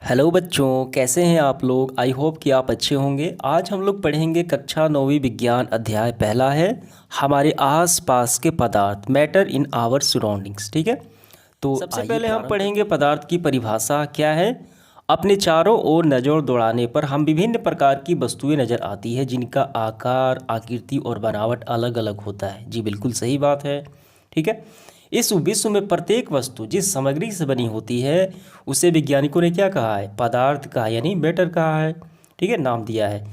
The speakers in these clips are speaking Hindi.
हेलो बच्चों, कैसे हैं आप लोग। आई होप कि आप अच्छे होंगे। आज हम लोग पढ़ेंगे कक्षा 9वीं विज्ञान अध्याय पहला है हमारे आसपास के पदार्थ, मैटर इन आवर सराउंडिंग्स। ठीक है, तो सबसे पहले हम पढ़ेंगे पदार्थ की परिभाषा क्या है। अपने चारों ओर नज़र दौड़ाने पर हम विभिन्न प्रकार की वस्तुएं नज़र आती है जिनका आकार, आकृति और बनावट अलग अलग होता है। जी बिल्कुल सही बात है। ठीक है, इस विश्व में प्रत्येक वस्तु जिस सामग्री से बनी होती है उसे वैज्ञानिकों ने क्या कहा है, पदार्थ कहा, यानी मैटर कहा है। ठीक है, नाम दिया है।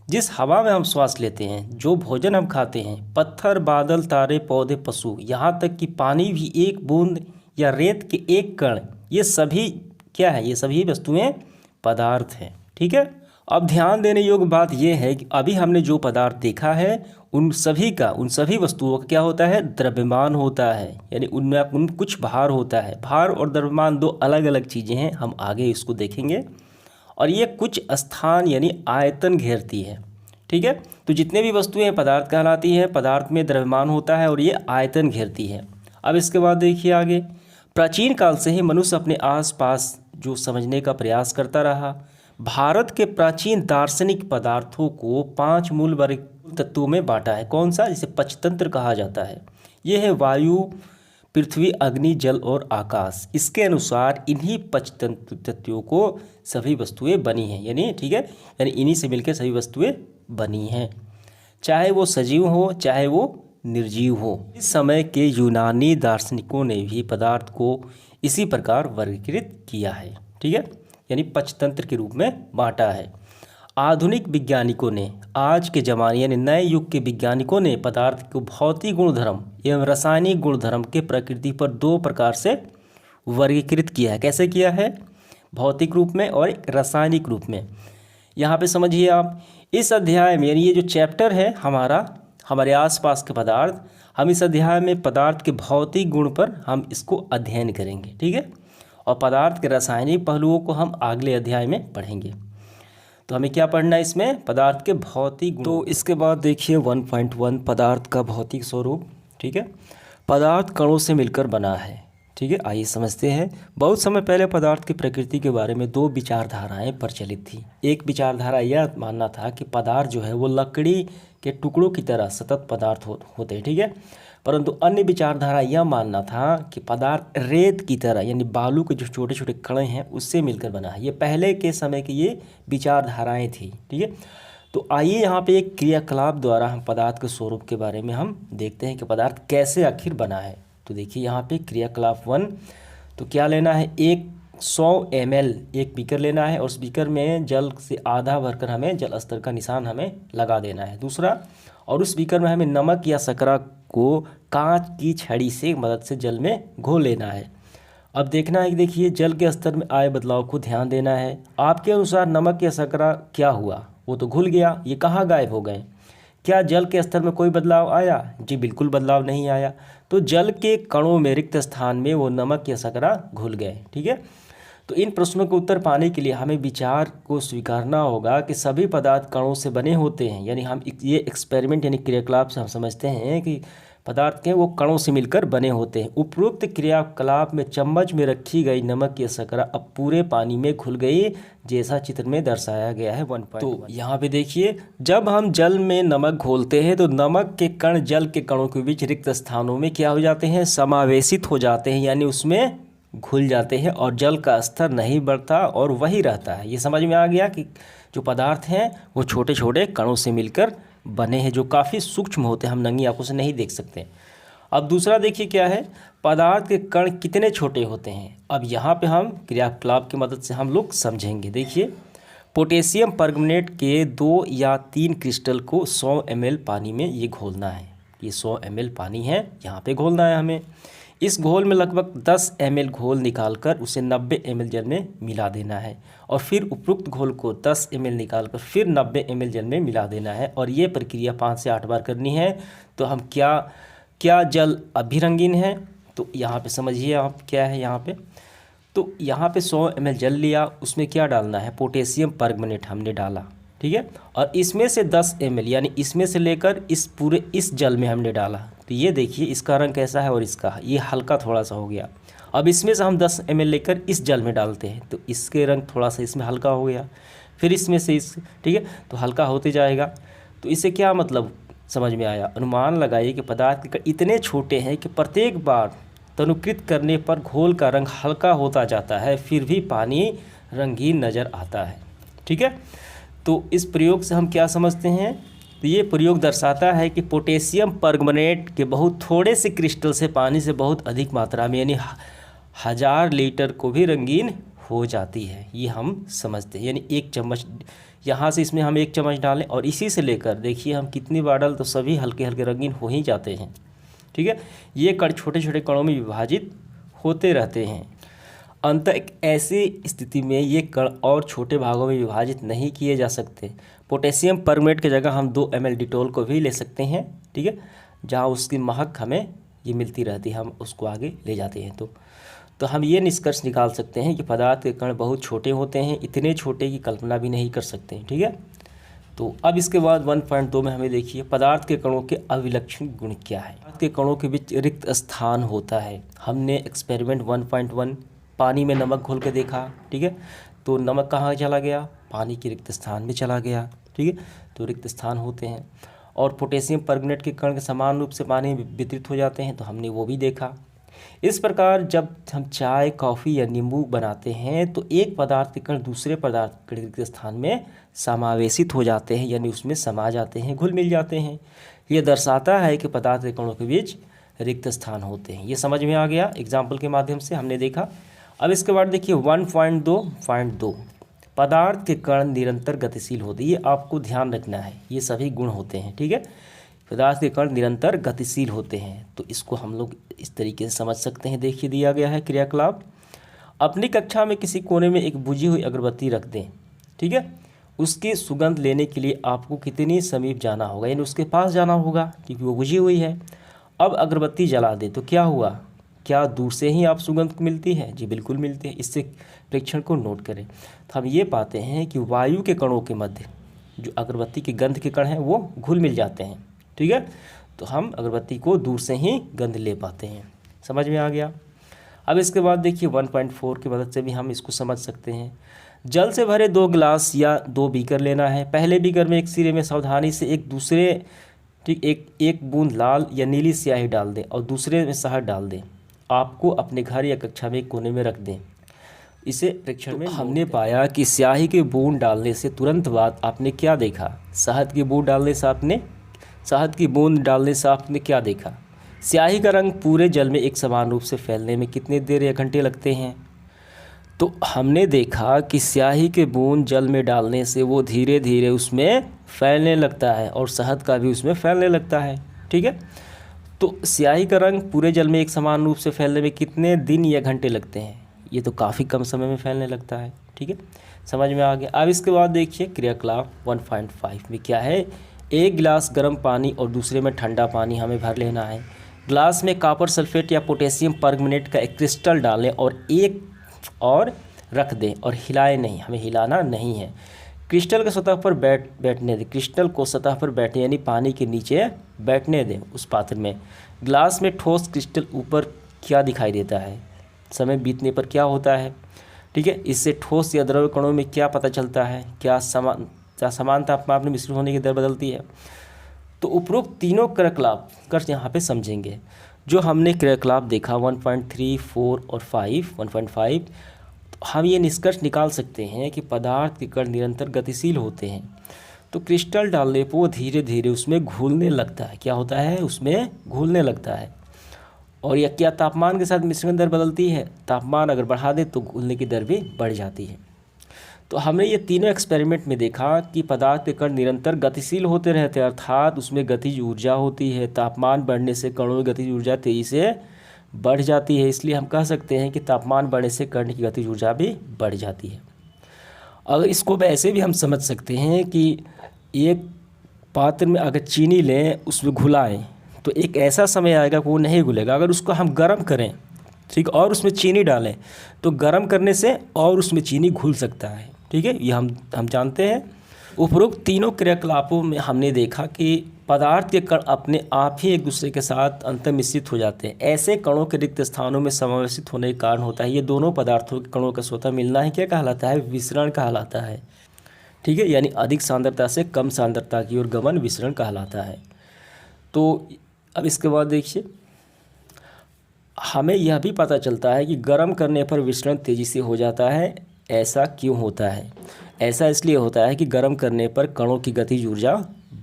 जिस हवा में हम श्वास लेते हैं, जो भोजन हम खाते हैं, पत्थर, बादल, तारे, पौधे, पशु, यहाँ तक कि पानी भी एक बूंद या रेत के एक कण, ये सभी क्या है, ये सभी वस्तुएं पदार्थ हैं। ठीक है, अब ध्यान देने योग्य बात यह है कि अभी हमने जो पदार्थ देखा है उन सभी वस्तुओं का क्या होता है, द्रव्यमान होता है, यानी उनमें कुछ भार होता है। भार और द्रव्यमान दो अलग अलग चीज़ें हैं, हम आगे इसको देखेंगे। और ये कुछ स्थान यानी आयतन घेरती है। ठीक है, तो जितने भी वस्तुएं पदार्थ कहलाती हैं, पदार्थ में द्रव्यमान होता है और ये आयतन घेरती है। अब इसके बाद देखिए आगे, प्राचीन काल से ही मनुष्य अपने आसपास जो समझने का प्रयास करता रहा। भारत के प्राचीन दार्शनिक पदार्थों को 5 मूल वर्ग तत्वों में बांटा है। कौन सा, जिसे पंचतंत्र कहा जाता है। ये है वायु, पृथ्वी, अग्नि, जल और आकाश। इसके अनुसार इन्हीं पंचतंत्र तत्वों को सभी वस्तुएं बनी हैं, यानी ठीक है, यानी इन्हीं से मिलकर सभी वस्तुएं बनी हैं, चाहे वो सजीव हो चाहे वो निर्जीव हो। इस समय के यूनानी दार्शनिकों ने भी पदार्थ को इसी प्रकार वर्गीकृत किया है। ठीक है, यानी पंचतंत्र के रूप में बांटा है। आधुनिक वैज्ञानिकों ने, आज के ज़माने यानी नए युग के वैज्ञानिकों ने पदार्थ को भौतिक गुणधर्म एवं रासायनिक गुणधर्म के प्रकृति पर 2 प्रकार से वर्गीकृत किया है। कैसे किया है, भौतिक रूप में और एक रासायनिक रूप में। यहाँ पे समझिए आप, इस अध्याय में यानी ये जो चैप्टर है हमारे आसपास के पदार्थ, हम इस अध्याय में पदार्थ के भौतिक गुण पर हम इसको अध्ययन करेंगे। ठीक है, और पदार्थ के रासायनिक पहलुओं को हम अगले अध्याय में पढ़ेंगे। तो हमें क्या पढ़ना है इसमें, पदार्थ के भौतिक गुण। तो इसके बाद देखिए 1.1 पदार्थ का भौतिक स्वरूप। ठीक है, पदार्थ कणों से मिलकर बना है। ठीक है, आइए समझते हैं। बहुत समय पहले पदार्थ की प्रकृति के बारे में 2 विचारधाराएं प्रचलित थी। एक विचारधारा यह मानना था कि पदार्थ जो है वो लकड़ी के टुकड़ों की तरह सतत पदार्थ होते हैं। ठीक है, परंतु अन्य विचारधारा यह मानना था कि पदार्थ रेत की तरह यानी बालू के जो छोटे छोटे कण हैं उससे मिलकर बना है। ये पहले के समय की ये विचारधाराएं थी। ठीक है, तो आइए यहाँ पे एक क्रियाकलाप द्वारा हम पदार्थ के स्वरूप के बारे में हम देखते हैं कि पदार्थ कैसे आखिर बना है। तो देखिए यहाँ पे क्रियाकलाप 1, तो क्या लेना है, 100 ml एक बीकर लेना है और उस बीकर में जल से आधा भरकर हमें जल स्तर का निशान हमें लगा देना है। दूसरा, और उस बीकर में हमें नमक या शर्करा को कांच की छड़ी से मदद से जल में घोल लेना है। अब देखना है कि देखिए जल के स्तर में आए बदलाव को ध्यान देना है। आपके अनुसार नमक या शर्करा क्या हुआ, वो तो घुल गया, ये कहाँ गायब हो गए। क्या जल के स्तर में कोई बदलाव आया, जी बिल्कुल बदलाव नहीं आया। तो जल के कणों में रिक्त स्थान में वो नमक या शर्करा घुल गए। ठीक है, तो इन प्रश्नों के उत्तर पाने के लिए हमें विचार को स्वीकारना होगा कि सभी पदार्थ कणों से बने होते हैं। यानी हम ये एक्सपेरिमेंट यानी क्रियाकलाप से हम समझते हैं कि पदार्थ के वो कणों से मिलकर बने होते हैं। उपरोक्त क्रियाकलाप में चम्मच में रखी गई नमक या शर्करा अब पूरे पानी में घुल गई, जैसा चित्र में दर्शाया गया है 1.1। तो यहाँ पे देखिए, जब हम जल में नमक घोलते हैं तो नमक के कण जल के कणों के बीच रिक्त स्थानों में क्या हो जाते हैं, समावेशित हो जाते हैं, यानी उसमें घुल जाते हैं और जल का स्तर नहीं बढ़ता और वही रहता है। ये समझ में आ गया कि जो पदार्थ हैं वो छोटे छोटे कणों से मिलकर बने हैं, जो काफ़ी सूक्ष्म होते हैं, हम नंगी आंखों से नहीं देख सकते। अब दूसरा देखिए क्या है, पदार्थ के कण कितने छोटे होते हैं। अब यहाँ पे हम क्रियाकलाप की मदद से हम लोग समझेंगे। देखिए, पोटेशियम परमैंगनेट के 2 या 3 क्रिस्टल को 100 ml पानी में ये घोलना है। ये 100 ml पानी है, यहाँ पे घोलना है हमें। इस घोल में लगभग 10 ml घोल निकालकर उसे 90 ml जल में मिला देना है और फिर उपरोक्त घोल को 10 ml निकालकर फिर 90 ml जल में मिला देना है और ये प्रक्रिया 5 से 8 बार करनी है। तो हम क्या जल अभी रंगीन है, तो यहाँ पे समझिए आप क्या है यहाँ पे। तो यहाँ पे 100 ml जल लिया, उसमें क्या डालना है, पोटेशियम परमैंगनेट हमने डाला। ठीक है, और इसमें से 10 ml यानी इसमें से लेकर इस जल में हमने डाला। तो ये देखिए इसका रंग कैसा है और इसका ये हल्का थोड़ा सा हो गया। अब इसमें से हम 10 ml लेकर इस जल में डालते हैं तो इसके रंग थोड़ा सा इसमें हल्का हो गया, फिर इसमें से इस, ठीक है, तो हल्का होते जाएगा। तो इससे क्या मतलब समझ में आया? अनुमान लगाइए कि पदार्थ के कण इतने छोटे हैं कि प्रत्येक बार तनुकृत करने पर घोल का रंग हल्का होता जाता है, फिर भी पानी रंगीन नज़र आता है। ठीक है, तो इस प्रयोग से हम क्या समझते हैं? तो ये प्रयोग दर्शाता है कि पोटेशियम परमंगनेट के बहुत थोड़े से क्रिस्टल से पानी से बहुत अधिक मात्रा में यानी 1000 लीटर को भी रंगीन हो जाती है। ये हम समझते हैं, यानी 1 चम्मच यहाँ से इसमें हम 1 चम्मच डालें और इसी से लेकर देखिए हम कितनी बार डालें तो सभी हल्के हल्के रंगीन हो ही जाते हैं। ठीक है, ये कण छोटे छोटे कणों में विभाजित होते रहते हैं। अंततः एक ऐसी स्थिति में ये कण और छोटे भागों में विभाजित नहीं किए जा सकते। पोटेशियम परमंगनेट की जगह हम 2 ml डिटॉल को भी ले सकते हैं। ठीक है, जहाँ उसकी महक हमें ये मिलती रहती है, हम उसको आगे ले जाते हैं। तो हम ये निष्कर्ष निकाल सकते हैं कि पदार्थ के कण बहुत छोटे होते हैं, इतने छोटे की कल्पना भी नहीं कर सकते हैं। ठीक है, तो अब इसके बाद 1.2 में हमें देखिए पदार्थ के कणों के अविलक्षण गुण क्या है। पदार्थ के कणों के बीच रिक्त स्थान होता है। हमने एक्सपेरिमेंट 1.1 पानी में नमक घोल के देखा। ठीक है, तो नमक कहाँ चला गया? पानी के रिक्त स्थान में चला गया। ठीक है, तो रिक्त स्थान होते हैं। और पोटेशियम परमंगनेट के कण समान रूप से पानी में वितरित हो जाते हैं, तो हमने वो भी देखा। इस प्रकार जब हम चाय, कॉफ़ी या नींबू बनाते हैं तो एक पदार्थ के कण दूसरे पदार्थ के रिक्त स्थान में समावेशित हो जाते हैं, यानी उसमें समा जाते हैं, घुल मिल जाते हैं। ये दर्शाता है कि पदार्थ के कणों के बीच रिक्त स्थान होते हैं। ये समझ में आ गया, एग्जाम्पल के माध्यम से हमने देखा। अब इसके बाद देखिए 1.2 पदार्थ के कण निरंतर गतिशील होते हैं। ये आपको ध्यान रखना है, ये सभी गुण होते हैं। ठीक है, पदार्थ के कण निरंतर गतिशील होते हैं, तो इसको हम लोग इस तरीके से समझ सकते हैं। देखिए दिया गया है क्रियाकलाप। अपनी कक्षा में किसी कोने में एक बुझी हुई अगरबत्ती रख दें। ठीक है, उसकी सुगंध लेने के लिए आपको कितनी समीप जाना होगा, यानी उसके पास जाना होगा क्योंकि वो बुझी हुई है। अब अगरबत्ती जला दे तो क्या हुआ? क्या दूर से ही आप सुगंध मिलती है? जी बिल्कुल मिलती है। इससे प्रेक्षण को नोट करें तो हम ये पाते हैं कि वायु के कणों के मध्य जो अगरबत्ती के गंध के कण हैं वो घुल मिल जाते हैं। ठीक है, तो हम अगरबत्ती को दूर से ही गंध ले पाते हैं। समझ में आ गया। अब इसके बाद देखिए 1.4 की मदद से भी हम इसको समझ सकते हैं। जल से भरे 2 गिलास या 2 बीकर लेना है। पहले बीकर में एक सिरे में सावधानी से एक बूंद लाल या नीली स्याही डाल दें और दूसरे में शहद डाल दें। आपको अपने घर या कक्षा में एक कोने में रख दें। इसे परीक्षण में हमने पाया कि स्याही की बूंद डालने से तुरंत बाद आपने क्या देखा? शहद की बूंद डालने से आपने क्या देखा? स्याही का रंग पूरे जल में एक समान रूप से फैलने में कितनी देर या घंटे लगते हैं? तो हमने देखा कि स्याही के बूंद जल में डालने से वो धीरे धीरे उसमें फैलने लगता है और शहद का भी उसमें फैलने लगता है। ठीक है, तो स्याही का रंग पूरे जल में एक समान रूप से फैलने में कितने दिन या घंटे लगते हैं? ये तो काफ़ी कम समय में फैलने लगता है। ठीक है, समझ में आ गया। अब इसके बाद देखिए क्रियाकलाप 1.5 में क्या है। एक गिलास गर्म पानी और दूसरे में ठंडा पानी हमें भर लेना है। ग्लास में कॉपर सल्फेट या पोटेशियम परमंगनेट का एक क्रिस्टल डालें और रख दें और हिलाएं नहीं, हमें हिलाना नहीं है। क्रिस्टल को सतह पर बैठने दें। क्रिस्टल को सतह पर बैठने यानी पानी के नीचे बैठने दें उस पात्र में। ग्लास में ठोस क्रिस्टल ऊपर क्या दिखाई देता है? समय बीतने पर क्या होता है? ठीक है, इससे ठोस या द्रव कणों में क्या पता चलता है? क्या समान तापमान में मिश्रित होने की दर बदलती है? तो उपरोक्त तीनों क्रियाकलाप कर यहाँ पे समझेंगे। जो हमने क्रियाकलाप देखा 1.3, 4 और 1.5, हम ये निष्कर्ष निकाल सकते हैं कि पदार्थ के कण निरंतर गतिशील होते हैं। तो क्रिस्टल डालने पर वो धीरे धीरे उसमें घुलने लगता है। क्या होता है? उसमें घुलने लगता है। और यह क्या तापमान के साथ मिश्रण दर बदलती है? तापमान अगर बढ़ा दे तो घुलने की दर भी बढ़ जाती है। तो हमने ये तीनों एक्सपेरिमेंट में देखा कि पदार्थ के कण निरंतर गतिशील होते रहते हैं, अर्थात उसमें गतिज ऊर्जा होती है। तापमान बढ़ने से कणों में गतिज ऊर्जा तेज़ी से बढ़ जाती है। इसलिए हम कह सकते हैं कि तापमान बढ़ने से कण की गतिज ऊर्जा भी बढ़ जाती है। अगर इसको ऐसे भी हम समझ सकते हैं कि एक पात्र में अगर चीनी लें, उसमें घुलाएं, तो एक ऐसा समय आएगा कि वो नहीं घुलेगा। अगर उसको हम गर्म करें, ठीक, और उसमें चीनी डालें, तो गर्म करने से और उसमें चीनी घुल सकता है। ठीक है, ये हम जानते हैं। उपरोक्त तीनों क्रियाकलापों में हमने देखा कि पदार्थ के कण अपने आप ही एक दूसरे के साथ अंतर्मिश्रित हो जाते हैं। ऐसे कणों के रिक्त स्थानों में समावेशित होने के कारण होता है। ये दोनों पदार्थों के कणों का स्वतः मिलना ही क्या कहलाता है? विसरण कहलाता है। ठीक है, यानी अधिक सांद्रता से कम सांद्रता की ओर गमन विसरण कहलाता है। तो अब इसके बाद देखिए, हमें यह भी पता चलता है कि गर्म करने पर विसरण तेज़ी से हो जाता है। ऐसा क्यों होता है? ऐसा इसलिए होता है कि गर्म करने पर कणों की गतिज ऊर्जा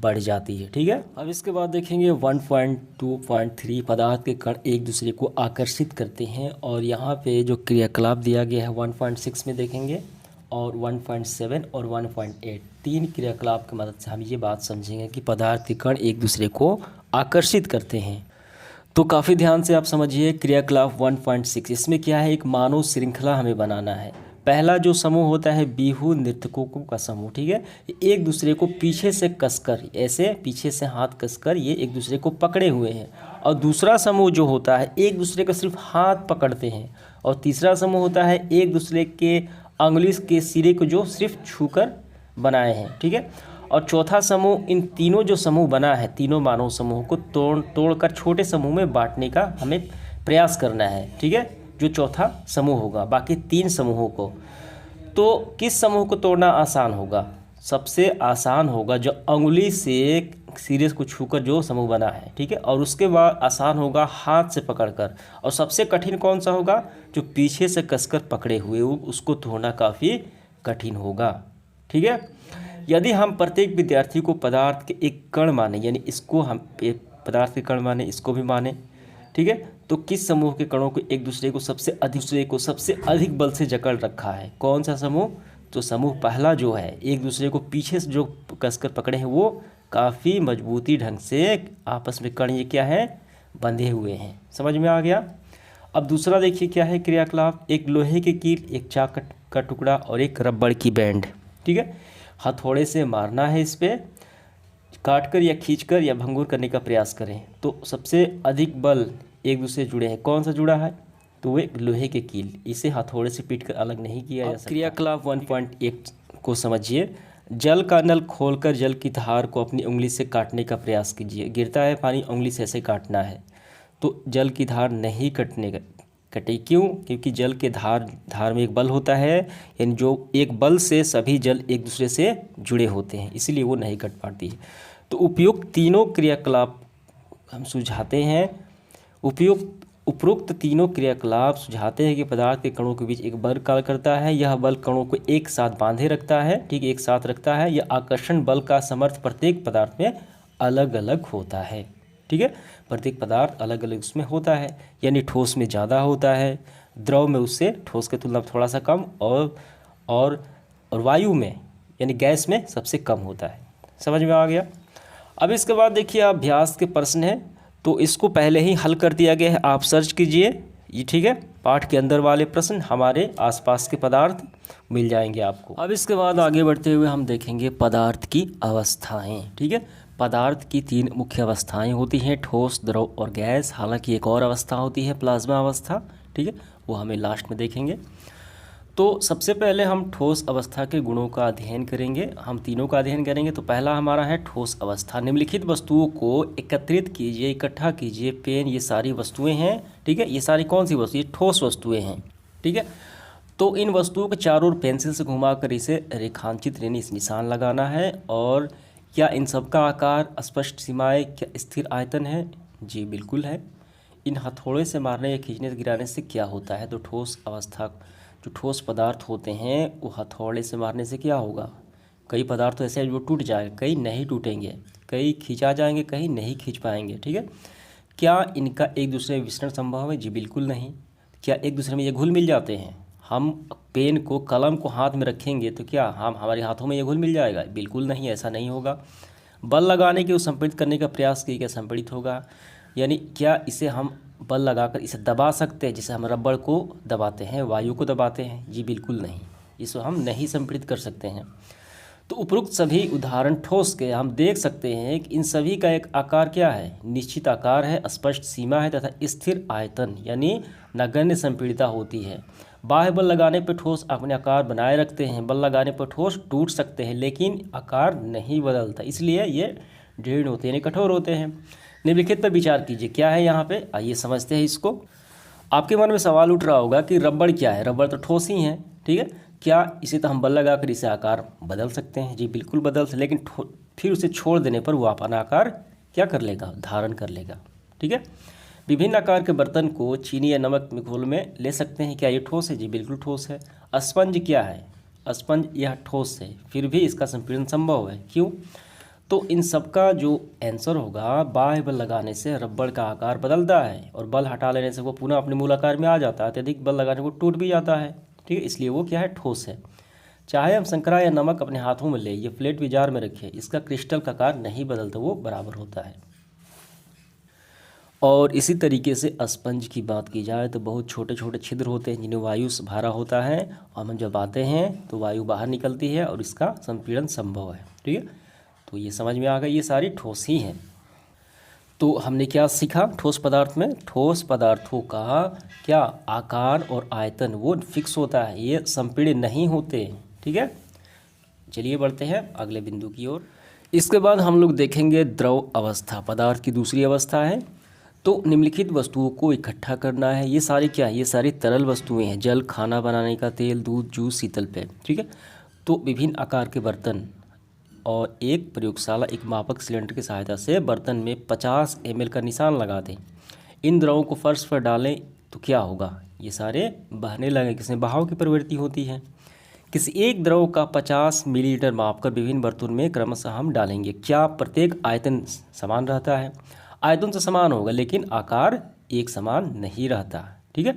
बढ़ जाती है। ठीक है, अब इसके बाद देखेंगे 1.2.3 पदार्थ के कण एक दूसरे को आकर्षित करते हैं। और यहाँ पे जो क्रियाकलाप दिया गया है 1.6 में देखेंगे, और 1.7 और 1.8 तीन क्रियाकलाप की मदद से हम ये बात समझेंगे कि पदार्थ के कण एक दूसरे को आकर्षित करते हैं। तो काफ़ी ध्यान से आप समझिए क्रियाकलाप 1.6। इसमें क्या है? एक मानव श्रृंखला हमें बनाना है। पहला जो समूह होता है बिहू नर्तकों का समूह। ठीक है, एक दूसरे को पीछे से कसकर, ऐसे पीछे से हाथ कसकर ये एक दूसरे को पकड़े हुए हैं। और दूसरा समूह जो होता है एक दूसरे को सिर्फ हाथ पकड़ते हैं। और तीसरा समूह होता है एक दूसरे के अंगुली के सिरे को जो सिर्फ छूकर बनाए हैं। ठीक है, और चौथा समूह, इन तीनों जो समूह बना है तीनों मानव समूह को तोड़कर छोटे समूह में बांटने का हमें प्रयास करना है। ठीक है, जो चौथा समूह होगा, बाकी तीन समूहों को। तो किस समूह को तोड़ना आसान होगा? सबसे आसान होगा जो अंगुली से सिरे को छूकर जो समूह बना है। ठीक है, और उसके बाद आसान होगा हाथ से पकड़कर। और सबसे कठिन कौन सा होगा? जो पीछे से कसकर पकड़े हुए उसको तोड़ना काफ़ी कठिन होगा। ठीक है, यदि हम प्रत्येक विद्यार्थी को पदार्थ के एक कण माने, यानी इसको हम एक पदार्थ के कण माने, इसको भी माने, ठीक है, तो किस समूह के कणों को एक दूसरे को सबसे अधिक बल से जकड़ रखा है? कौन सा समूह? तो समूह पहला जो है एक दूसरे को पीछे से जो कसकर पकड़े हैं वो काफ़ी मजबूती ढंग से आपस में कण ये क्या है? बंधे हुए हैं। समझ में आ गया? अब दूसरा देखिए क्या है क्रियाकलाप। एक लोहे की कील, एक चाक का टुकड़ा और एक रबड़ की बैंड। ठीक है, हथौड़े से मारना है, इस पर काटकर या खींचकर या भंगुर करने का प्रयास करें। तो सबसे अधिक बल एक दूसरे जुड़े हैं। कौन सा जुड़ा है? तो वो लोहे के कील, इसे हथौड़े से पीटकर अलग नहीं किया जा सकता। क्रियाकलाप 1.8 को समझिए। जल का नल खोलकर जल की धार को अपनी उंगली से काटने का प्रयास कीजिए। गिरता है पानी, उंगली से ऐसे काटना है तो जल की धार नहीं कटे। क्यों? क्योंकि जल के धार में एक बल होता है, यानी जो एक बल से सभी जल एक दूसरे से जुड़े होते हैं, इसीलिए वो नहीं कट पाती है। तो उपयुक्त तीनों क्रियाकलाप हम सुझाते हैं। उपरोक्त तीनों क्रियाकलाप सुझाते हैं कि पदार्थ के कणों के बीच एक बल कार्य करता है। यह बल कणों को एक साथ बांधे रखता है। ठीक, एक साथ रखता है। यह आकर्षण बल का सामर्थ्य प्रत्येक पदार्थ में अलग अलग होता है। ठीक है, प्रत्येक पदार्थ अलग अलग उसमें होता है, यानी ठोस में ज़्यादा होता है, द्रव में उससे ठोस की तुलना में थोड़ा सा कम, और वायु में यानी गैस में सबसे कम होता है। समझ में आ गया? अब इसके बाद देखिए अभ्यास के प्रश्न हैं, तो इसको पहले ही हल कर दिया गया है, आप सर्च कीजिए ये। ठीक है, पाठ के अंदर वाले प्रश्न, हमारे आसपास के पदार्थ मिल जाएंगे आपको। अब इसके बाद आगे बढ़ते हुए हम देखेंगे पदार्थ की अवस्थाएं। ठीक है, पदार्थ की तीन मुख्य अवस्थाएं होती हैं, ठोस, द्रव और गैस। हालांकि एक और अवस्था होती है प्लाज्मा अवस्था। ठीक है, वो हमें लास्ट में देखेंगे। तो सबसे पहले हम ठोस अवस्था के गुणों का अध्ययन करेंगे। हम तीनों का अध्ययन करेंगे। तो पहला हमारा है ठोस अवस्था। निम्नलिखित वस्तुओं को एकत्रित कीजिए, इकट्ठा कीजिए। पेन, ये सारी वस्तुएं हैं। ठीक है, ये सारी कौन सी वस्तु? ये ठोस वस्तुएं हैं। ठीक है, तो इन वस्तुओं के चारों ओर पेंसिल से घुमाकर इसे रेखांकित यानी इस निशान लगाना है। और क्या इन सब का आकार, स्पष्ट सीमाएँ, क्या स्थिर आयतन है? जी बिल्कुल है। इन हथौड़े से मारने या खींचने से गिराने से क्या होता है? तो ठोस अवस्था, जो ठोस पदार्थ होते हैं वो हथौड़े से मारने से क्या होगा? कई पदार्थ तो ऐसे हैं जो टूट जाएंगे, कई नहीं टूटेंगे, कई खींचा जाएंगे, कहीं नहीं खींच पाएंगे। ठीक है, क्या इनका एक दूसरे में विसरण संभव है? जी बिल्कुल नहीं। क्या एक दूसरे में ये घुल मिल जाते हैं? हम पेन को, कलम को हाथ में रखेंगे तो क्या हम हमारे हाथों में ये घुल मिल जाएगा? बिल्कुल नहीं, ऐसा नहीं होगा। बल लगाने के संपीड़ित करने का प्रयास किया, क्या संपीड़ित होगा? यानी क्या इसे हम बल लगाकर इसे दबा सकते हैं, जैसे हम रबड़ को दबाते हैं, वायु को दबाते हैं? जी बिल्कुल नहीं, इसको हम नहीं संपीड़ित कर सकते हैं। तो उपरोक्त सभी उदाहरण ठोस के हम देख सकते हैं कि इन सभी का एक आकार क्या है? निश्चित आकार है, स्पष्ट सीमा है तथा स्थिर आयतन यानी नगण्य संपीड़िता होती है। बाह्य बल लगाने पर ठोस अपने आकार बनाए रखते हैं, बल लगाने पर ठोस टूट सकते हैं लेकिन आकार नहीं बदलता, इसलिए ये दृढ़ होते हैं यानी कठोर होते हैं। निम्नलिखित पर विचार कीजिए, क्या है यहाँ पे, आइए समझते हैं इसको। आपके मन में सवाल उठ रहा होगा कि रबड़ क्या है, रबड़ तो ठोस ही है, ठीक है, क्या इसे तो हम बल लगाकर इसे आकार बदल सकते हैं? जी बिल्कुल बदल सकते, लेकिन फिर उसे छोड़ देने पर वो अपना आकार क्या कर लेगा, धारण कर लेगा, ठीक है। विभिन्न आकार के बर्तन को चीनी या नमक में घोल में ले सकते हैं, क्या ये ठोस है? जी बिल्कुल ठोस है। स्पंज क्या है? स्पंज यह ठोस है, फिर भी इसका संपीड़न संभव है, क्यों? तो इन सब का जो आंसर होगा, बाह्य बल लगाने से रबड़ का आकार बदलता है और बल हटा लेने से वो पुनः अपने मूल आकार में आ जाता है, अत्यधिक बल लगाने को टूट भी जाता है, ठीक है, इसलिए वो क्या है, ठोस है। चाहे हम शंकरा या नमक अपने हाथों में ले, ये फ्लैट भी जार में रखें, इसका क्रिस्टल का आकार नहीं बदलता, वो बराबर होता है। और इसी तरीके से स्पंज की बात की जाए तो बहुत छोटे छोटे छिद्र होते हैं जिन्हें वायु से भरा होता है, और हम जब आते हैं तो वायु बाहर निकलती है और इसका संपीड़न संभव है, ठीक है। तो ये समझ में आ गया, ये सारी ठोस ही हैं। तो हमने क्या सीखा ठोस पदार्थ में? ठोस पदार्थों का क्या आकार और आयतन वो फिक्स होता है, ये संपीड़ित नहीं होते, ठीक है। चलिए बढ़ते हैं अगले बिंदु की ओर। इसके बाद हम लोग देखेंगे द्रव अवस्था, पदार्थ की दूसरी अवस्था है। तो निम्नलिखित वस्तुओं को इकट्ठा करना है, ये सारी क्या है, ये सारी तरल वस्तुएं हैं, जल, खाना बनाने का तेल, दूध, जूस, शीतल पेय, ठीक है। तो विभिन्न आकार के बर्तन और एक प्रयोगशाला एक मापक सिलेंडर की सहायता से बर्तन में 50 ml का निशान लगा दें। इन द्रवों को फर्श पर डालें तो क्या होगा, ये सारे बहने लगे, किसमें बहाव की प्रवृत्ति होती है। किसी एक द्रव का 50 मिलीलीटर मापकर विभिन्न बर्तनों में क्रमशः हम डालेंगे, क्या प्रत्येक आयतन समान रहता है? आयतन तो समान होगा लेकिन आकार एक समान नहीं रहता, ठीक है।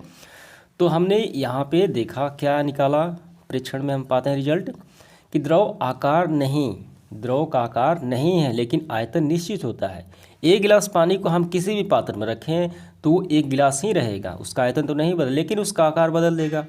तो हमने यहाँ पे देखा, क्या निकाला, परीक्षण में हम पाते हैं रिजल्ट कि द्रव का आकार नहीं है लेकिन आयतन निश्चित होता है। एक गिलास पानी को हम किसी भी पात्र में रखें तो वो एक गिलास ही रहेगा, उसका आयतन तो नहीं बदल लेकिन उसका आकार बदल देगा।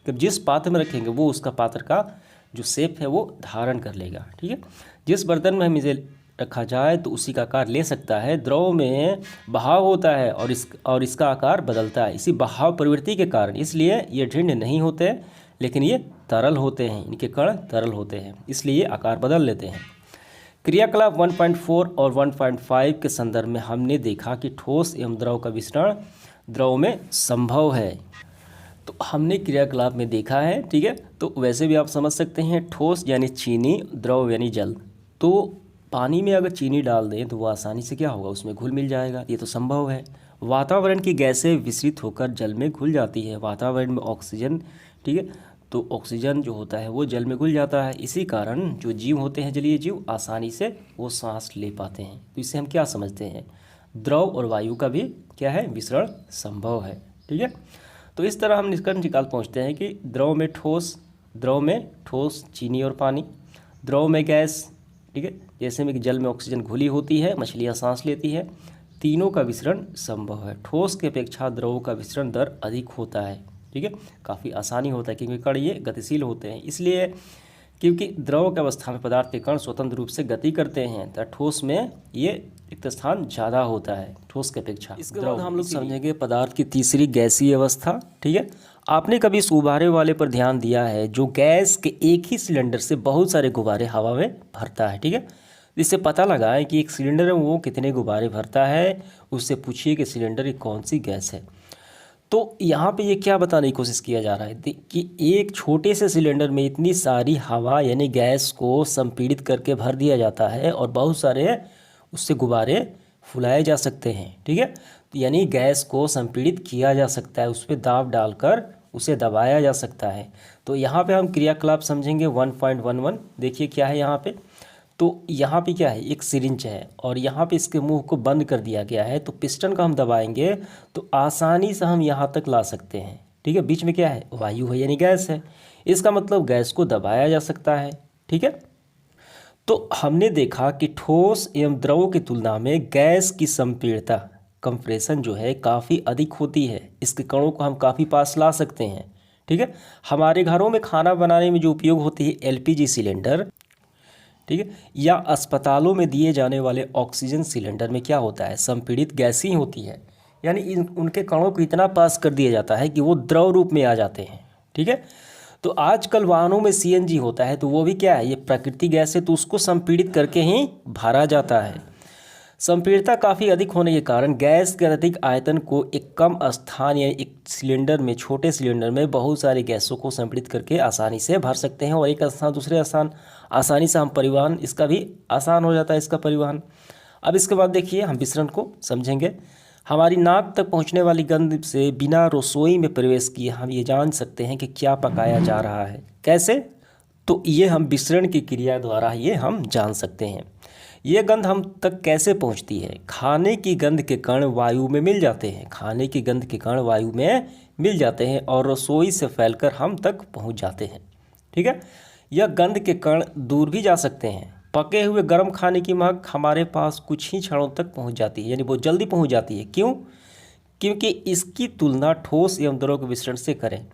कि जिस पात्र में रखेंगे वो उसका पात्र का जो शेप है वो धारण कर लेगा, ठीक है। जिस बर्तन में हम इसे रखा जाए तो उसी का आकार ले सकता है। द्रव में बहाव होता है और इसका आकार बदलता है इसी बहाव प्रवृत्ति के कारण, इसलिए ये दृढ़ नहीं होते लेकिन ये तरल होते हैं, इनके कण तरल होते हैं, इसलिए ये आकार बदल लेते हैं। क्रियाकलाप 1.4 और 1.5 के संदर्भ में हमने देखा कि ठोस एवं द्रव का मिश्रण द्रव में संभव है। तो हमने क्रियाकलाप में देखा है, ठीक है। तो वैसे भी आप समझ सकते हैं, ठोस यानी चीनी, द्रव यानी जल। तो पानी में अगर चीनी डाल दें तो वो आसानी से क्या होगा, उसमें घुल मिल जाएगा, ये तो संभव है। वातावरण की गैसें विसरित होकर जल में घुल जाती है, वातावरण में ऑक्सीजन, ठीक है, तो ऑक्सीजन जो होता है वो जल में घुल जाता है, इसी कारण जो जीव होते हैं, जलीय जीव, आसानी से वो सांस ले पाते हैं। तो इससे हम क्या समझते हैं, द्रव और वायु का भी क्या है, मिश्रण संभव है, ठीक है। तो इस तरह हम निष्कर्ष निकाल पहुँचते हैं कि द्रव में ठोस चीनी और पानी, द्रव में गैस, ठीक है, जैसे में कि जल में ऑक्सीजन घुली होती है, मछलियाँ सांस लेती है, तीनों का विसरण संभव है। ठोस के अपेक्षा द्रव का विसरण दर अधिक होता है, ठीक है, काफ़ी आसानी होता है क्योंकि कण ये गतिशील होते हैं, इसलिए क्योंकि द्रव की अवस्था में पदार्थ के कण स्वतंत्र रूप से गति करते हैं, तो ठोस में ये रिक्त स्थान ज़्यादा होता है ठोस के अपेक्षा। इसके बाद हम लोग समझेंगे पदार्थ की तीसरी गैसीय अवस्था, ठीक है। आपने कभी इस गुब्बारे वाले पर ध्यान दिया है जो गैस के एक ही सिलेंडर से बहुत सारे गुब्बारे हवा में भरता है, ठीक है। इससे पता लगा है कि एक सिलेंडर में वो कितने गुब्बारे भरता है, उससे पूछिए कि सिलेंडर की कौन सी गैस है। तो यहाँ पे ये क्या बताने की कोशिश किया जा रहा है कि एक छोटे से सिलेंडर में इतनी सारी हवा यानी गैस को संपीड़ित करके भर दिया जाता है और बहुत सारे उससे गुब्बारे फुलाए जा सकते हैं, ठीक है। यानी गैस को संपीड़ित किया जा सकता है, उस पर दाब डालकर उसे दबाया जा सकता है। तो यहाँ पे हम क्रियाकलाप समझेंगे 1.11। देखिए क्या है यहाँ पे, तो यहाँ पे क्या है, एक सिरिंज है और यहाँ पे इसके मुंह को बंद कर दिया गया है, तो पिस्टन का हम दबाएंगे तो आसानी से हम यहाँ तक ला सकते हैं, ठीक है। बीच में क्या है, वायु है यानी गैस है, इसका मतलब गैस को दबाया जा सकता है, ठीक है। तो हमने देखा कि ठोस एवं द्रव की तुलना में गैस की संपीड़ितता कंप्रेशन जो है काफ़ी अधिक होती है, इसके कणों को हम काफ़ी पास ला सकते हैं, ठीक है। हमारे घरों में खाना बनाने में जो उपयोग होती है एलपीजी सिलेंडर, ठीक है, या अस्पतालों में दिए जाने वाले ऑक्सीजन सिलेंडर में क्या होता है, संपीड़ित गैस ही होती है, यानी उनके कणों को इतना पास कर दिया जाता है कि वो द्रव रूप में आ जाते हैं, ठीक है। तो आजकल वाहनों में सीएनजी होता है, तो वो भी क्या है, ये प्राकृतिक गैस है, तो उसको संपीड़ित करके ही भरा जाता है। संपीड़ितता काफ़ी अधिक होने के कारण गैस के अधिक आयतन को एक कम स्थान या एक सिलेंडर में, छोटे सिलेंडर में बहुत सारी गैसों को संपीड़ित करके आसानी से भर सकते हैं, और एक स्थान दूसरे स्थान आसानी से हम परिवहन, इसका भी आसान हो जाता है इसका परिवहन। अब इसके बाद देखिए हम मिश्रण को समझेंगे। हमारी नाक तक पहुंचने वाली गंध से बिना रसोई में प्रवेश किए हम ये जान सकते हैं कि क्या पकाया जा रहा है। कैसे? तो ये हम मिश्रण की क्रिया द्वारा ये हम जान सकते हैं। ये गंध हम तक कैसे पहुंचती है? खाने की गंध के कण वायु में मिल जाते हैं, खाने की गंध के कण वायु में मिल जाते हैं और रसोई से फैलकर हम तक पहुंच जाते हैं। ठीक है। यह गंध के कण दूर भी जा सकते हैं। पके हुए गर्म खाने की महक हमारे पास कुछ ही क्षणों तक पहुंच जाती है, यानी बहुत जल्दी पहुंच जाती है। क्यों? क्योंकि इसकी तुलना ठोस एवं द्रव के मिश्रण से करें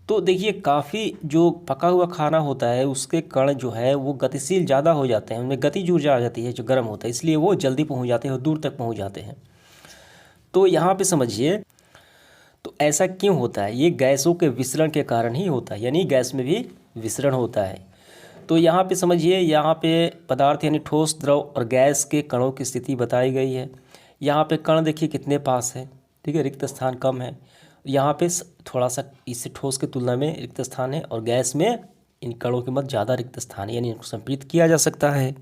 तो देखिए काफ़ी जो पका हुआ खाना होता है उसके कण जो है वो गतिशील ज़्यादा हो जाते हैं, उनमें गतिज ऊर्जा आ जाती है जो गर्म होता है, इसलिए वो जल्दी पहुंच जाते हैं और दूर तक पहुंच जाते हैं। तो यहाँ पे समझिए, तो ऐसा क्यों होता है? ये गैसों के विसरण के कारण ही होता है, यानी गैस में भी विसरण होता है। तो यहाँ पे समझिए, यहाँ पे पदार्थ यानी ठोस, द्रव और गैस के कणों की स्थिति बताई गई है। यहाँ पे कण देखिए कितने पास है, ठीक है, रिक्त स्थान कम है। यहाँ पे थोड़ा सा इससे ठोस की तुलना में रिक्त स्थान है, और गैस में इन कणों के मध्य ज़्यादा रिक्त स्थान है, यानी इनको संपीड़ित किया जा सकता है।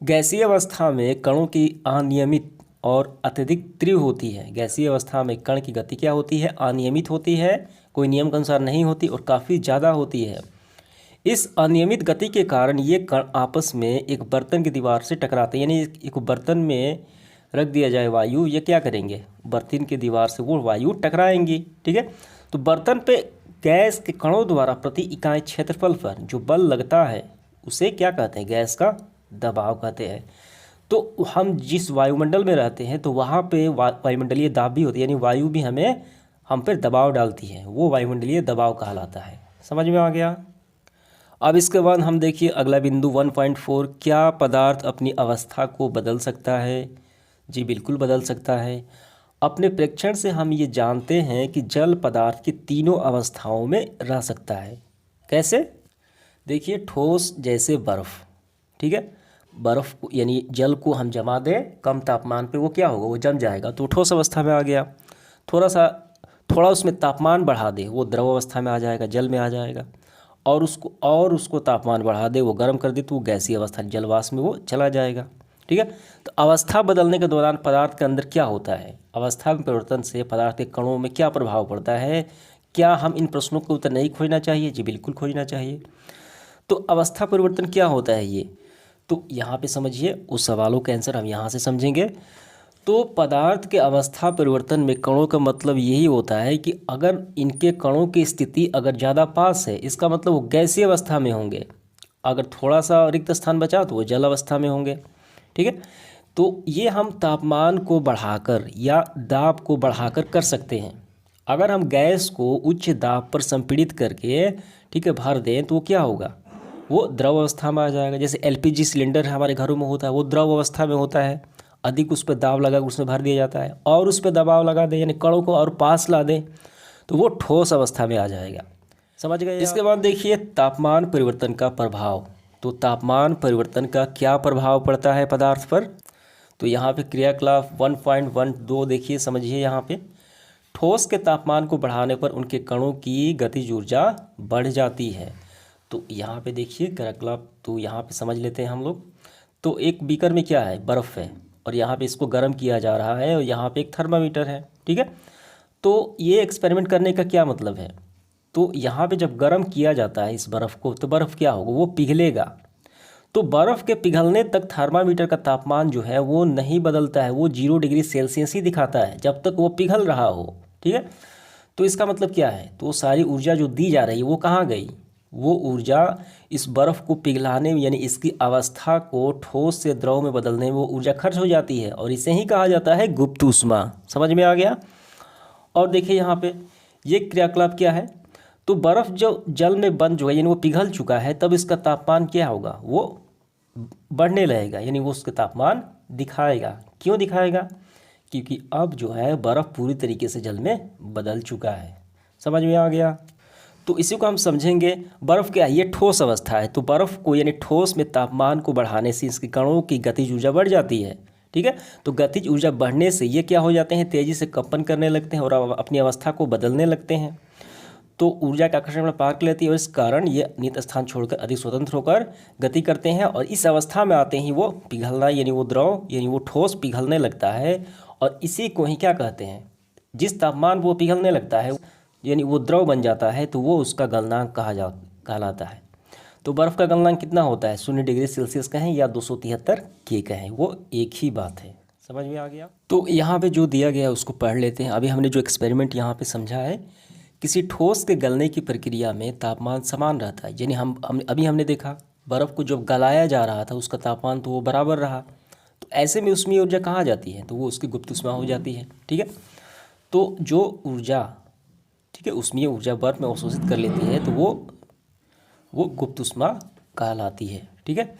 गैसीय अवस्था में कणों की अनियमित और अत्यधिक तीव्र होती है। गैसीय अवस्था में कण की गति क्या होती है? अनियमित होती है, कोई नियम के अनुसार नहीं होती और काफ़ी ज़्यादा होती है। इस अनियमित गति के कारण ये कण आपस में एक बर्तन की दीवार से टकराते हैं, यानी एक बर्तन में रख दिया जाए वायु, ये क्या करेंगे? बर्तन की दीवार से वो वायु टकराएंगी। ठीक है। तो बर्तन पे गैस के कणों द्वारा प्रति इकाई क्षेत्रफल पर जो बल लगता है उसे क्या कहते हैं? गैस का दबाव कहते हैं। तो हम जिस वायुमंडल में रहते हैं तो वहाँ पे वायुमंडलीय दाब भी होती है, यानी वायु भी हम पर दबाव डालती है, वो वायुमंडलीय दबाव कहलाता है। समझ में आ गया? अब इसके बाद हम देखिए अगला बिंदु 1.4, क्या पदार्थ अपनी अवस्था को बदल सकता है? जी बिल्कुल बदल सकता है। अपने प्रेक्षण से हम ये जानते हैं कि जल पदार्थ की तीनों अवस्थाओं में रह सकता है। कैसे? देखिए ठोस जैसे बर्फ़, ठीक है, बर्फ़ यानी जल को हम जमा दें कम तापमान पे, वो क्या होगा? वो जम जाएगा, तो ठोस अवस्था में आ गया। थोड़ा उसमें तापमान बढ़ा दे, वो द्रव अवस्था में आ जाएगा, जल में आ जाएगा। और उसको तापमान बढ़ा दे, वो गर्म कर दे, तो वो गैसीय अवस्था जलवाष्प में वो चला जाएगा। ठीक है। तो अवस्था बदलने के दौरान पदार्थ के अंदर क्या होता है? अवस्था में परिवर्तन से पदार्थ के कणों में क्या प्रभाव पड़ता है? क्या हम इन प्रश्नों का उत्तर नहीं खोजना चाहिए? जी बिल्कुल खोजना चाहिए। तो अवस्था परिवर्तन क्या होता है ये? तो यहाँ पे समझिए, उस सवालों के आंसर हम यहाँ से समझेंगे। तो पदार्थ के अवस्था परिवर्तन में कणों का मतलब यही होता है कि अगर इनके कणों की स्थिति अगर ज़्यादा पास है, इसका मतलब वो गैसीय अवस्था में होंगे। अगर थोड़ा सा रिक्त स्थान बचा तो वो जल अवस्था में होंगे। ठीक है। तो ये हम तापमान को बढ़ाकर या दाब को बढ़ाकर कर सकते हैं। अगर हम गैस को उच्च दाब पर संपीड़ित करके, ठीक है, भर दें तो वो क्या होगा? वो द्रव अवस्था में आ जाएगा। जैसे एलपीजी सिलेंडर हमारे घरों में होता है, वो द्रव अवस्था में होता है। अधिक उस पर दाब लगा उसमें भर दिया जाता है, और उस पर दबाव लगा दें यानी कणों को और पास ला दें तो वो ठोस अवस्था में आ जाएगा। समझ गए? इसके बाद देखिए तापमान परिवर्तन का प्रभाव। तो तापमान परिवर्तन का क्या प्रभाव पड़ता है पदार्थ पर? तो यहाँ पे क्रियाकलाप 1.12 देखिए, समझिए। यहाँ पे ठोस के तापमान को बढ़ाने पर उनके कणों की गतिज ऊर्जा बढ़ जाती है। तो यहाँ पे देखिए क्रियाकलाप, तो यहाँ पे समझ लेते हैं हम लोग। तो एक बीकर में क्या है? बर्फ़ है, और यहाँ पे इसको गर्म किया जा रहा है, और यहाँ पे एक थर्मामीटर है। ठीक है। तो ये एक्सपेरिमेंट करने का क्या मतलब है? तो यहाँ पे जब गर्म किया जाता है इस बर्फ़ को, तो बर्फ़ क्या होगा? वो पिघलेगा। तो बर्फ़ के पिघलने तक थर्मामीटर का तापमान जो है वो नहीं बदलता है, वो 0 डिग्री सेल्सियस ही दिखाता है जब तक वो पिघल रहा हो। ठीक है। तो इसका मतलब क्या है? तो सारी ऊर्जा जो दी जा रही है वो कहाँ गई? वो ऊर्जा इस बर्फ़ को पिघलाने में, यानी इसकी अवस्था को ठोस से द्रव में बदलने में वो ऊर्जा खर्च हो जाती है, और इसे ही कहा जाता है गुप्त ऊष्मा। समझ में आ गया? और देखिए यहाँ पे ये क्रियाकलाप क्या है? तो बर्फ़ जो जल में बंद जो है, यानी वो पिघल चुका है, तब इसका तापमान क्या होगा? वो बढ़ने लगेगा, यानी वो उसका तापमान दिखाएगा। क्यों दिखाएगा? क्योंकि अब जो है बर्फ़ पूरी तरीके से जल में बदल चुका है। समझ में आ गया? तो इसी को हम समझेंगे। बर्फ़ क्या है? ये ठोस अवस्था है। तो बर्फ़ को यानी ठोस में तापमान को बढ़ाने से इसके कणों की गतिज ऊर्जा बढ़ जाती है। ठीक है, तो गतिज ऊर्जा बढ़ने से ये क्या हो जाते हैं? तेज़ी से कंपन करने लगते हैं और अपनी अवस्था को बदलने लगते हैं। तो ऊर्जा का आकर्षण में पार कर लेती है और इस कारण ये नियत स्थान छोड़कर अधिक स्वतंत्र होकर गति करते हैं। और इस अवस्था में आते ही वो पिघलना यानी वो द्रव यानी वो ठोस पिघलने लगता है। और इसी को ही क्या कहते हैं? जिस तापमान वो पिघलने लगता है यानी वो द्रव बन जाता है, तो वो उसका गलनांक कहलाता है। तो बर्फ़ का गलनांक कितना होता है? 0 डिग्री सेल्सियस कहें या 273 के कहें, वो एक ही बात है। समझ में आ गया? तो यहाँ पे जो दिया गया है उसको पढ़ लेते हैं। अभी हमने जो एक्सपेरिमेंट यहाँ पे समझा है, किसी ठोस के गलने की प्रक्रिया में तापमान समान रहता है। यानी अभी हमने देखा बर्फ़ को जब गलाया जा रहा था उसका तापमान तो वो बराबर रहा। तो ऐसे में ऊष्मीय ऊर्जा कहाँ जाती है? तो वो उसकी गुप्त ऊष्मा हो जाती है। ठीक है, तो जो ऊर्जा ठीक है ऊष्मीय ऊर्जा बर्फ में अवशोषित कर लेती है तो वो गुप्त ऊष्मा कहलाती है। ठीक है,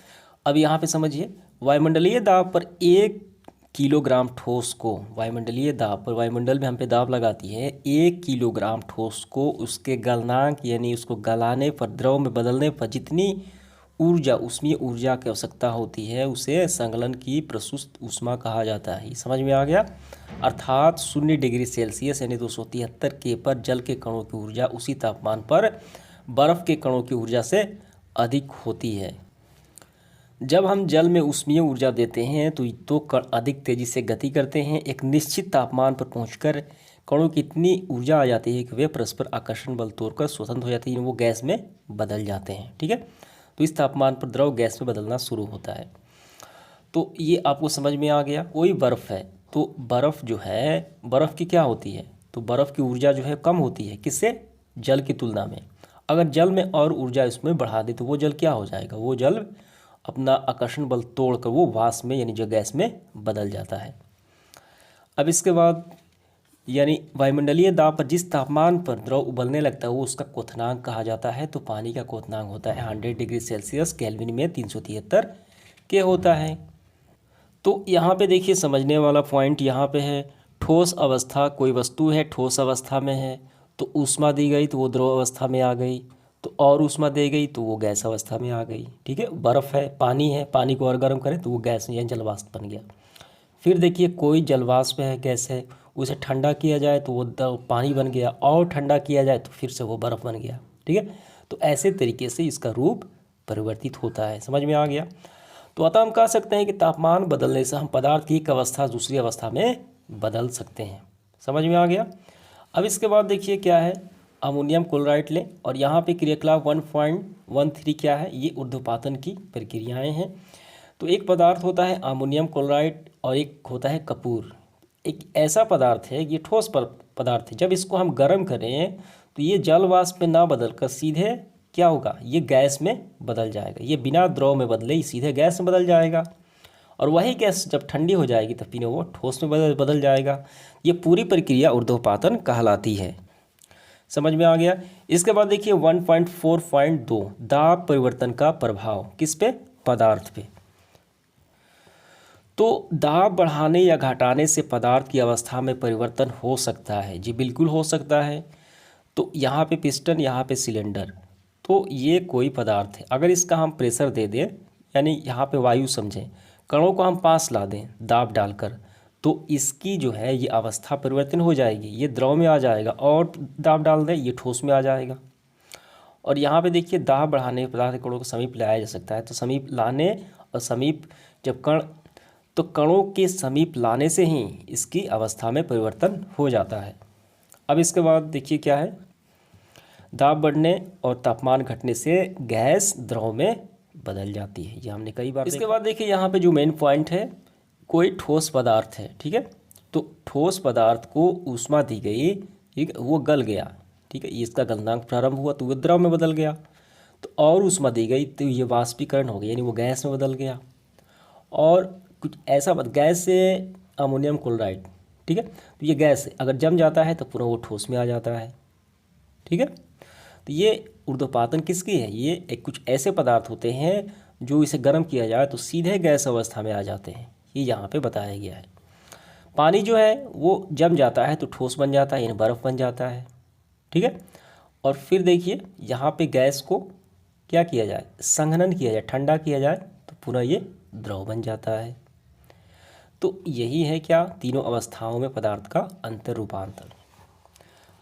अब यहाँ पे समझिए, वायुमंडलीय दाब पर 1 किलोग्राम ठोस को, वायुमंडलीय दाब पर, वायुमंडल में हम पे दाब लगाती है, 1 किलोग्राम ठोस को उसके गलनांक यानी उसको गलाने पर, द्रव में बदलने पर जितनी ऊर्जा ऊष्मीय ऊर्जा की आवश्यकता होती है उसे संकलन की प्रसुस्त ऊष्मा कहा जाता है। समझ में आ गया? अर्थात 0 डिग्री सेल्सियस यानी 273 के पर जल के कणों की ऊर्जा उसी तापमान पर बर्फ़ के कणों की ऊर्जा से अधिक होती है। जब हम जल में ऊष्मीय ऊर्जा देते हैं तो कण अधिक तेज़ी से गति करते हैं। एक निश्चित तापमान पर पहुंचकर कणों की इतनी ऊर्जा आ जाती है कि वे परस्पर आकर्षण बल तोड़कर स्वतंत्र हो जाते हैं, वो गैस में बदल जाते हैं। ठीक है, तो इस तापमान पर द्रव गैस में बदलना शुरू होता है। तो ये आपको समझ में आ गया। कोई बर्फ़ है तो बर्फ़ जो है, बर्फ़ की क्या होती है? तो बर्फ़ की ऊर्जा जो है कम होती है, किससे? जल की तुलना में। अगर जल में और ऊर्जा इसमें बढ़ा दे तो वो जल क्या हो जाएगा? वो जल अपना आकर्षण बल तोड़कर वो वाष्प में यानी जो गैस में बदल जाता है। अब इसके बाद यानी वायुमंडलीय दाब पर जिस तापमान पर द्रव उबलने लगता है वो उसका क्वथनांक कहा जाता है। तो पानी का क्वथनांक होता है 100 डिग्री सेल्सियस, केल्विन में 373 के होता है। तो यहाँ पे देखिए समझने वाला पॉइंट यहाँ पे है, ठोस अवस्था, कोई वस्तु है ठोस अवस्था में है तो ऊष्मा दी गई तो वो द्रव अवस्था में आ गई, तो और ऊष्मा दी गई तो वो गैस अवस्था में आ गई। ठीक है, बर्फ़ है, पानी है, पानी को और गर्म करें तो वो गैस या जलवाष्प बन गया। फिर देखिए कोई जलवाष्प है, गैस है, उसे ठंडा किया जाए तो वो पानी बन गया, और ठंडा किया जाए तो फिर से वो बर्फ़ बन गया। ठीक है, तो ऐसे तरीके से इसका रूप परिवर्तित होता है। समझ में आ गया? तो अतः हम कह सकते हैं कि तापमान बदलने से हम पदार्थ की एक अवस्था दूसरी अवस्था में बदल सकते हैं। समझ में आ गया? अब इसके बाद देखिए क्या है, अमोनियम क्लोराइड लें और यहाँ पे क्रियाकलाप 1.13 क्या है? ये ऊर्ध्वपातन की प्रक्रियाएं हैं। तो एक पदार्थ होता है अमोनियम क्लोराइड और एक होता है कपूर। एक ऐसा पदार्थ है, ये ठोस पदार्थ है, जब इसको हम गर्म करें तो ये जल वाष्प में ना बदल कर सीधे क्या होगा? ये गैस में बदल जाएगा। ये बिना द्रव में बदले ही सीधे गैस में बदल जाएगा। और वही गैस जब ठंडी हो जाएगी तब फिर वो ठोस में बदल जाएगा। ये पूरी प्रक्रिया ऊर्ध्वपातन कहलाती है। समझ में आ गया? इसके बाद देखिए 1.4.2 दाब परिवर्तन का प्रभाव किस पे? पदार्थ पे। तो दाब बढ़ाने या घटाने से पदार्थ की अवस्था में परिवर्तन हो सकता है। जी बिल्कुल हो सकता है। तो यहाँ पे पिस्टन, यहाँ पे सिलेंडर, तो ये कोई पदार्थ है, अगर इसका हम प्रेशर दे दें यानी यहाँ पे वायु समझें, कणों को हम पास ला दें दाब डालकर, तो इसकी जो है ये अवस्था परिवर्तन हो जाएगी। ये द्रव में आ जाएगा, और दाब डाल दें ये ठोस में आ जाएगा। और यहाँ पे देखिए दाब बढ़ाने पदार्थ कणों को समीप लाया जा सकता है। तो समीप लाने और समीप जब कणों के समीप लाने से ही इसकी अवस्था में परिवर्तन हो जाता है। अब इसके बाद देखिए क्या है, दाब बढ़ने और तापमान घटने से गैस द्रव में बदल जाती है। ये हमने कई बार। इसके बाद देखिए यहाँ पे जो मेन पॉइंट है, कोई ठोस पदार्थ है, ठीक है, तो ठोस पदार्थ को ऊष्मा दी गई, ठीक है, वो गल गया, ठीक है, इसका गलनांक प्रारंभ हुआ तो वो द्रव में बदल गया। तो और ऊष्मा दी गई तो ये वाष्पीकरण हो गया यानी वो गैस में बदल गया। और कुछ ऐसा गैस से अमोनियम क्लोराइड, ठीक है, तो ये गैस अगर जम जाता है तो पूरा वो ठोस में आ जाता है। ठीक है, तो ये ऊर्ध्वपातन किसकी है? ये एक कुछ ऐसे पदार्थ होते हैं जो इसे गर्म किया जाए तो सीधे गैस अवस्था में आ जाते हैं। ये यहाँ पे बताया गया है। पानी जो है वो जम जाता है तो ठोस बन जाता है यानी बर्फ़ बन जाता है। ठीक है, और फिर देखिए यहाँ पे गैस को क्या किया जाए, संघनन किया जाए, ठंडा किया जाए, तो पूरा ये द्रव बन जाता है। तो यही है क्या, तीनों अवस्थाओं में पदार्थ का अंतर रूपांतर।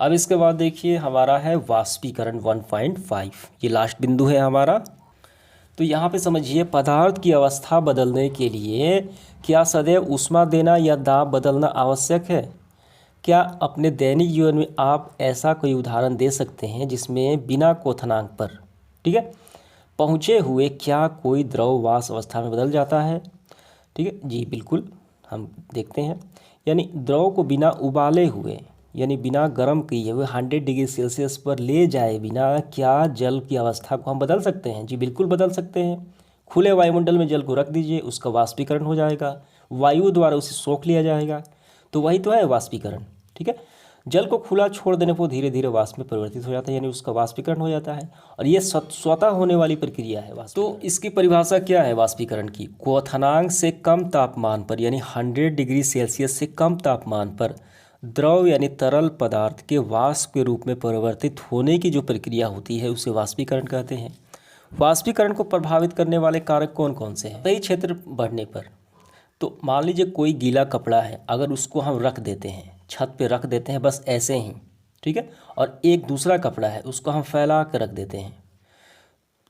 अब इसके बाद देखिए हमारा है वाष्पीकरण 1.5, ये लास्ट बिंदु है हमारा। तो यहाँ पे समझिए, पदार्थ की अवस्था बदलने के लिए क्या सदैव ऊष्मा देना या दाब बदलना आवश्यक है? क्या अपने दैनिक जीवन में आप ऐसा कोई उदाहरण दे सकते हैं जिसमें बिना क्वथनांक पर, ठीक है, पहुँचे हुए क्या कोई द्रव वाष्प अवस्था में बदल जाता है? ठीक है जी, बिल्कुल हम देखते हैं। यानी द्रव को बिना उबाले हुए, यानी बिना गर्म किए हुए 100 डिग्री सेल्सियस पर ले जाए बिना क्या जल की अवस्था को हम बदल सकते हैं? जी बिल्कुल बदल सकते हैं। खुले वायुमंडल में जल को रख दीजिए, उसका वाष्पीकरण हो जाएगा, वायु द्वारा उसे सोख लिया जाएगा, तो वही तो है वाष्पीकरण। ठीक है, जल को खुला छोड़ देने पर धीरे धीरे वाष्प में परिवर्तित हो जाता है, यानी उसका वाष्पीकरण हो जाता है, और ये स्वतः होने वाली प्रक्रिया है वाष्प। तो इसकी परिभाषा क्या है वाष्पीकरण की? क्वथनांक से कम तापमान पर, यानी 100 डिग्री सेल्सियस से कम तापमान पर द्रव यानी तरल पदार्थ के वाष्प के रूप में परिवर्तित होने की जो प्रक्रिया होती है उसे वाष्पीकरण कहते हैं। वाष्पीकरण को प्रभावित करने वाले कारक कौन कौन से हैं? सही क्षेत्र बढ़ने पर, तो मान लीजिए कोई गीला कपड़ा है, अगर उसको हम रख देते हैं, छत पे रख देते हैं बस ऐसे ही, ठीक है, और एक दूसरा कपड़ा है उसको हम फैला कर रख देते हैं,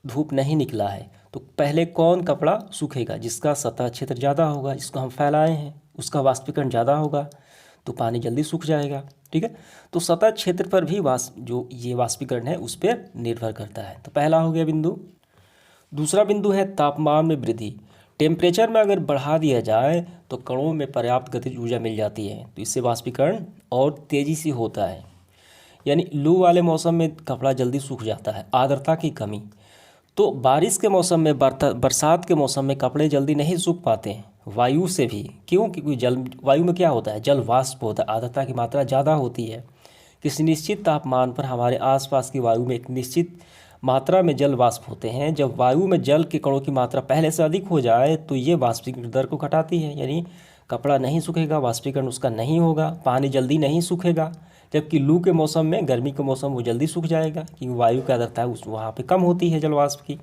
धूप नहीं निकला है, तो पहले कौन कपड़ा सूखेगा? जिसका सतह क्षेत्र ज़्यादा होगा, जिसको हम फैलाए हैं उसका वाष्पीकरण ज़्यादा होगा, तो पानी जल्दी सूख जाएगा। ठीक है, तो सतह क्षेत्र पर भी जो ये वाष्पीकरण है उस पर निर्भर करता है। तो पहला हो गया बिंदु। दूसरा बिंदु है तापमान में वृद्धि। टेम्परेचर में अगर बढ़ा दिया जाए तो कणों में पर्याप्त गतिज ऊर्जा मिल जाती है, तो इससे वाष्पीकरण और तेज़ी से होता है। यानी लू वाले मौसम में कपड़ा जल्दी सूख जाता है, आर्द्रता की कमी। तो बारिश के मौसम में, बरसात के मौसम में कपड़े जल्दी नहीं सूख पाते हैं, वायु से भी। क्यों? क्योंकि वायु में क्या होता है, जल वाष्प होता है, आर्द्रता की मात्रा ज़्यादा होती है। किसी निश्चित तापमान पर हमारे आसपास की वायु में एक निश्चित मात्रा में जल वाष्प होते हैं। जब वायु में जल के कणों की मात्रा पहले से अधिक हो जाए तो ये वाष्पीकरण दर को घटाती है, यानी कपड़ा नहीं सूखेगा, वाष्पीकरण उसका नहीं होगा, पानी जल्दी नहीं सूखेगा। जबकि लू के मौसम में, गर्मी के मौसम वो जल्दी सूख जाएगा, क्योंकि वायु की आर्द्रता है उस वहाँ पे कम होती है जल वाष्प की।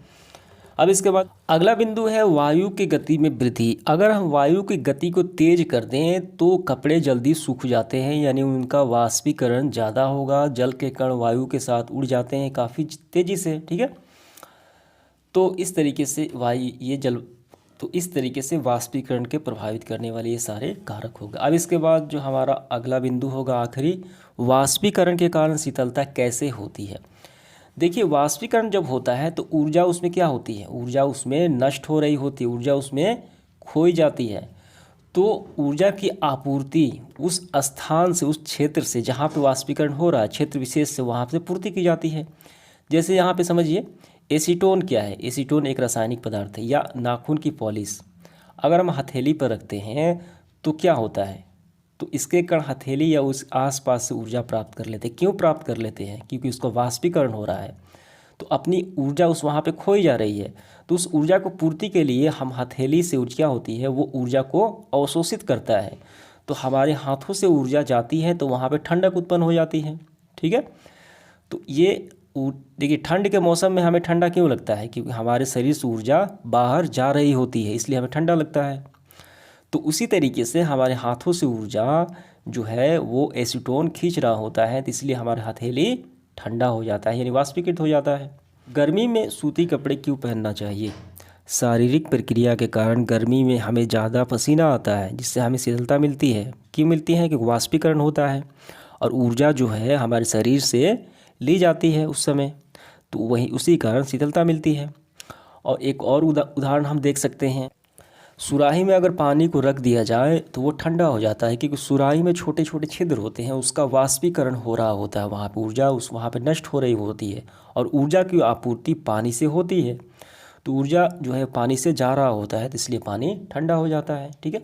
अब इसके बाद अगला बिंदु है वायु की गति में वृद्धि। अगर हम वायु की गति को तेज कर दें तो कपड़े जल्दी सूख जाते हैं, यानी उनका वाष्पीकरण ज़्यादा होगा, जल के कण वायु के साथ उड़ जाते हैं काफ़ी तेज़ी से। ठीक है, तो इस तरीके से इस तरीके से वाष्पीकरण के प्रभावित करने वाले ये सारे कारक होगा। अब इसके बाद जो हमारा अगला बिंदु होगा आखिरी, वाष्पीकरण के कारण शीतलता कैसे होती है। देखिए, वाष्पीकरण जब होता है तो ऊर्जा उसमें क्या होती है, ऊर्जा उसमें नष्ट हो रही होती है, ऊर्जा उसमें खोई जाती है। तो ऊर्जा की आपूर्ति उस स्थान से, उस क्षेत्र से जहाँ पे वाष्पीकरण हो रहा है, क्षेत्र विशेष से वहाँ से पूर्ति की जाती है। जैसे यहाँ पे समझिए, एसीटोन क्या है? एसीटोन एक रासायनिक पदार्थ है, या नाखून की पॉलिश अगर हम हथेली पर रखते हैं तो क्या होता है, तो इसके कण हथेली या उस आसपास से ऊर्जा प्राप्त कर लेते हैं। क्यों प्राप्त कर लेते हैं? क्योंकि उसका वाष्पीकरण हो रहा है, तो अपनी ऊर्जा उस वहाँ पे खोई जा रही है। तो उस ऊर्जा को पूर्ति के लिए हम हथेली से ऊर्जा होती है, वो ऊर्जा को अवशोषित करता है, तो हमारे हाथों से ऊर्जा जाती है तो वहाँ पे ठंडक उत्पन्न हो जाती है। ठीक है, तो ये देखिए, ठंड के मौसम में हमें ठंडा क्यों लगता है? क्योंकि हमारे शरीर से ऊर्जा बाहर जा रही होती है, इसलिए हमें ठंडा लगता है। तो उसी तरीके से हमारे हाथों से ऊर्जा जो है वो एसीटोन खींच रहा होता है, तो इसलिए हमारा हथेली ठंडा हो जाता है, यानी वाष्पीकृत हो जाता है। गर्मी में सूती कपड़े क्यों पहनना चाहिए? शारीरिक प्रक्रिया के कारण गर्मी में हमें ज़्यादा पसीना आता है, जिससे हमें शीतलता मिलती है। क्यों मिलती है? क्योंकि वाष्पीकरण होता है और ऊर्जा जो है हमारे शरीर से ली जाती है उस समय, तो वही उसी कारण शीतलता मिलती है। और एक और उदाहरण हम देख सकते हैं, सुराही में अगर पानी को रख दिया जाए तो वो ठंडा हो जाता है, क्योंकि सुराही में छोटे छोटे छिद्र होते हैं, उसका वाष्पीकरण हो रहा होता है, वहाँ पे ऊर्जा वहाँ पे नष्ट हो रही होती है, और ऊर्जा की आपूर्ति पानी से होती है, तो ऊर्जा जो है पानी से जा रहा होता है, तो इसलिए पानी ठंडा हो जाता है। ठीक है,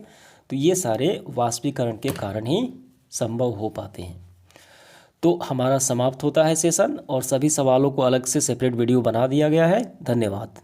तो ये सारे वाष्पीकरण के कारण ही संभव हो पाते हैं। तो हमारा समाप्त होता है सेशन, और सभी सवालों को अलग से सेपरेट वीडियो बना दिया गया है। धन्यवाद।